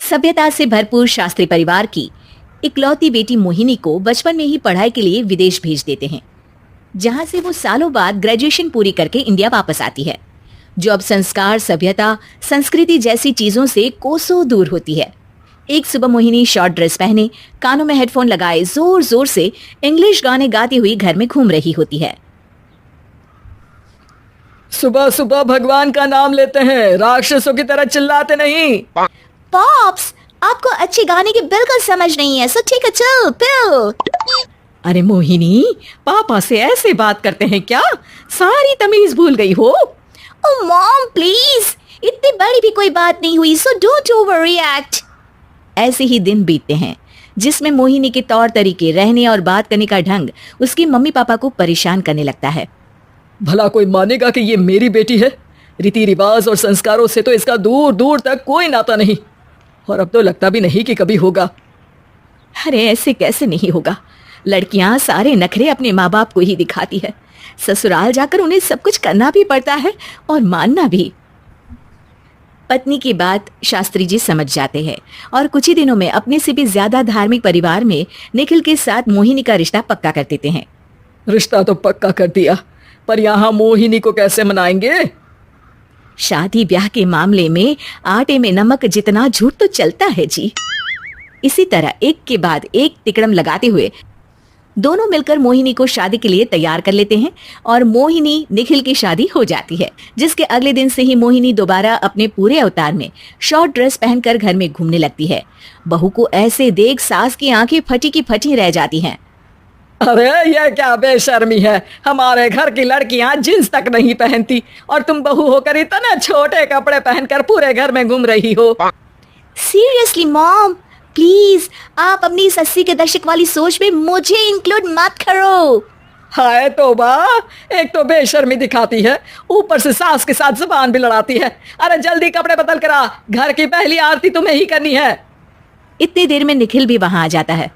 सभ्यता से भरपूर शास्त्री परिवार की इकलौती बेटी मोहिनी को बचपन में ही पढ़ाई के लिए विदेश भेज देते हैं, जहां से वो सालों बाद ग्रेजुएशन पूरी करके इंडिया वापस आती है, जो अब संस्कार, सभ्यता, संस्कृति जैसी चीजों से कोसों दूर होती है। एक सुबह मोहिनी शॉर्ट ड्रेस पहने, कानों में हेडफोन लगाए जोर जोर से इंग्लिश गाने गाती हुई घर में घूम रही होती है। सुबह सुबह भगवान का नाम लेते हैं, राक्षसों की तरह चिल्लाते नहीं। पॉप्स, आपको अच्छे गाने की बिल्कुल समझ नहीं है, सो ठीक है, चिल पिल। अरे मोहिनी, पापा से ऐसे बात करते हैं क्या? सारी तमीज भूल गई हो। ओह मॉम प्लीज, इतनी बड़ी भी कोई बात नहीं हुई, सो डोंट ओवररिएक्ट। ऐसे ही दिन बीतते हैं जिसमें मोहिनी के तौर तरीके, रहने और बात करने का ढंग उसकी मम्मी पापा को परेशान करने लगता है। भला कोई मानेगा कि ये मेरी बेटी है? रीति रिवाज और संस्कारों से तो इसका दूर दूर तक कोई नाता नहीं, और अब तो लगता भी नहीं कि कभी होगा। अरे ऐसे कैसे नहीं होगा? लड़कियां सारे नखरे अपने माँ बाप को ही दिखाती है। ससुराल जाकर उन्हें सब कुछ करना भी पड़ता है और मानना भी। पत्नी की बात शास्त्री जी समझ जाते हैं और कुछ ही दिनों में अपने से भी ज्यादा धार्मिक परिवार में निखिल के साथ मोहिनी का रिश्ता पक्का कर देते हैं। रिश्ता तो पक्का कर दिया, पर यहाँ मोहिनी को कैसे मनाएंगे? शादी ब्याह के मामले में आटे में नमक जितना झूठ तो चलता है जी। इसी तरह एक के बाद एक तिकड़म लगाते हुए दोनों मिलकर मोहिनी को शादी के लिए तैयार कर लेते हैं और मोहिनी निखिल की शादी हो जाती है, जिसके अगले दिन से ही मोहिनी दोबारा अपने पूरे अवतार में शॉर्ट ड्रेस पहनकर घर में घूमने लगती है। बहू को ऐसे देख सास की आंखें फटी की फटी रह जाती हैं। अरे ये क्या बेशर्मी है, हमारे घर की लड़कियां जींस तक नहीं पहनती और तुम बहू होकर इतने छोटे कपड़े पहनकर पूरे घर में घूम रही हो। सीरियसली मॉम, प्लीज आप अपनी इस 80 के दशक वाली सोच में मुझे इंक्लूड मत करो। हाय तौबा, एक तो बेशर्मी दिखाती है, ऊपर से सास के साथ जुबान भी लड़ाती है। अरे जल्दी कपड़े बदल कर आ, घर की पहली आरती तुम्हें ही करनी है। इतनी देर में निखिल भी वहां आ जाता है।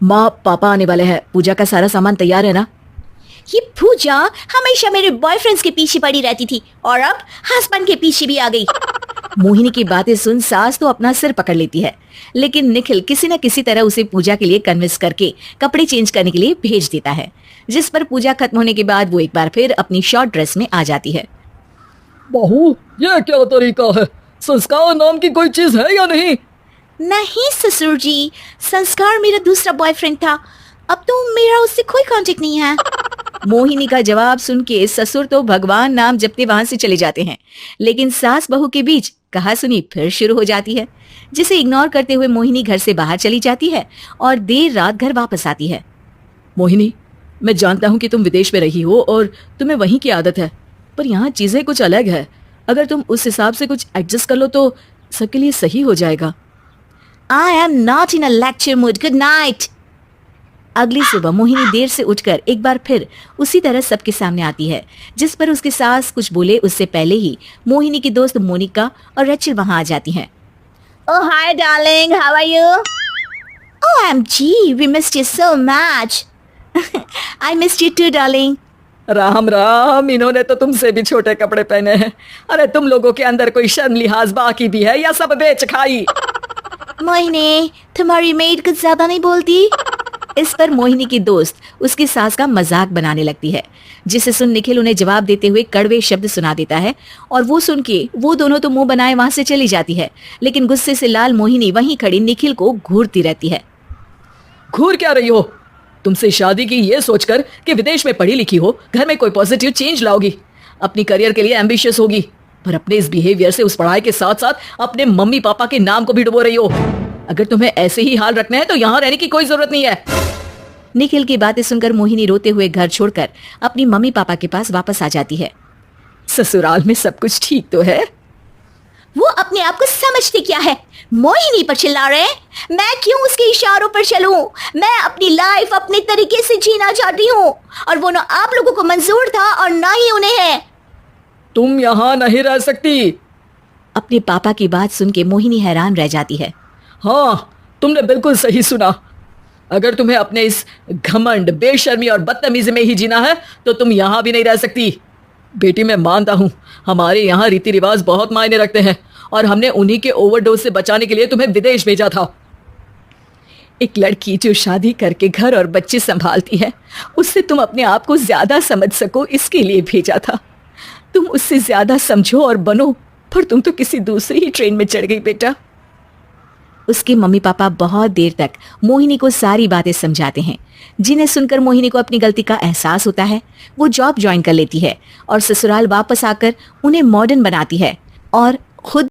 माँ पापा आने वाले हैं, पूजा का सारा सामान तैयार है ना? ये पूजा हमेशा मेरे बॉयफ्रेंड्स के पीछे पड़ी रहती थी और अब हस्बैंड के पीछे भी आ गई। मोहिनी की बातें सुन सास तो अपना सिर पकड़ लेती है, लेकिन निखिल किसी न किसी तरह उसे पूजा के लिए कन्विंस करके कपड़े चेंज करने के लिए भेज देता है, जिस पर पूजा खत्म होने के बाद वो एक बार फिर अपनी शॉर्ट ड्रेस में आ जाती है। बहू, ये क्या तरीका है? संस्कार नाम की कोई चीज है या नहीं? नहीं ससुर जी, संस्कार मेरा दूसरा बॉयफ्रेंड था, अब तो मेरा उससे कोई कांटेक्ट नहीं है। मोहिनी का जवाब सुन के ससुर तो भगवान नाम जपते वहां से चले जाते हैं, लेकिन सास बहू के बीच कहासुनी फिर शुरू हो जाती है, जिसे इग्नोर करते हुए मोहिनी घर से बाहर चली जाती है और देर रात घर वापस आती है। मोहिनी, मैं जानता हूँ कि तुम विदेश में रही हो और तुम्हें वहीं की आदत है, पर यहाँ चीजें कुछ अलग है। अगर तुम उस हिसाब से कुछ एडजस्ट कर लो तो सबके लिए सही हो जाएगा। I am not in a lecture mood. Good night. अगली सुबह मोहिनी देर से उठकर एक बार फिर उसी तरह सबके सामने आती है, जिस पर उसकी सास कुछ बोले उससे पहले ही मोहिनी की दोस्त मोनिका और रचिल वहां आ जाती हैं। Oh hi darling, how are you? OMG, we missed you so much. I missed you too darling. Ram Ram, इन्होंने तो तुमसे भी छोटे कपड़े पहने हैं। अरे तुम लोगों के अंदर कोई शर्म लिहाज बाकी भी है या सब बेच खाई? मोहिनी, तुम्हारी मेड कुछ ज्यादा नहीं बोलती? इस पर मोहिनी की दोस्त उसकी सास का मजाक बनाने लगती है, जिसे सुन निखिल उन्हें जवाब देते हुए कड़वे शब्द सुना देता है और वो सुन के वो दोनों तो मुंह बनाए वहां से चली जाती है, लेकिन गुस्से से लाल मोहिनी वहीं खड़ी निखिल को घूरती रहती है। घूर क्या रही हो? तुमसे शादी की ये सोचकर कि विदेश में पढ़ी लिखी हो, घर में कोई पॉजिटिव चेंज लाओगी, अपनी करियर के लिए एम्बिशियस होगी, पर अपने इस बिहेवियर से उस पढ़ाई के साथ साथ अपने मम्मी पापा के नाम को भी डुबो रही हो। अगर तुम्हें ऐसे ही हाल रखना है तो यहाँ रहने की कोई जरूरत नहीं है। निखिल की बातें सुनकर मोहिनी रोते हुए घर छोड़कर अपनी मम्मी पापा के पास वापस आ जाती है। ससुराल में सब कुछ ठीक तो है? वो अपने आप को समझते क्या है? मोहिनी पर चिल्ला रहे हैं? मैं क्यों उसके इशारों पर चलूं? मैं अपनी लाइफ अपने तरीके से जीना चाहती हूँ और वो ना आप लोगों को मंजूर था और ना ही उन्हें है। तुम यहाँ नहीं रह सकती। अपने पापा की बात सुन के मोहिनी हैरान रह जाती है। हाँ, तुमने बिल्कुल सही सुना। अगर तुम्हें अपने इस घमंड, बेशर्मी और बदतमीजी में ही जीना है तो तुम यहाँ भी नहीं रह सकती। बेटी मैं मानता हूँ हमारे यहाँ रीति रिवाज बहुत मायने रखते हैं और हमने उन्हीं के ओवरडोज से बचाने के लिए तुम्हें विदेश भेजा था। एक लड़की जो शादी करके घर और बच्चे संभालती है, उससे तुम अपने आप को ज्यादा समझ सको इसके लिए भेजा था। तुम उससे ज्यादा समझो और बनो, पर तुम तो किसी दूसरी ही ट्रेन में चढ़ गई बेटा। उसके मम्मी पापा बहुत देर तक मोहिनी को सारी बातें समझाते हैं, जिन्हें सुनकर मोहिनी को अपनी गलती का एहसास होता है। वो जॉब ज्वाइन कर लेती है और ससुराल वापस आकर उन्हें मॉडर्न बनाती है और खुद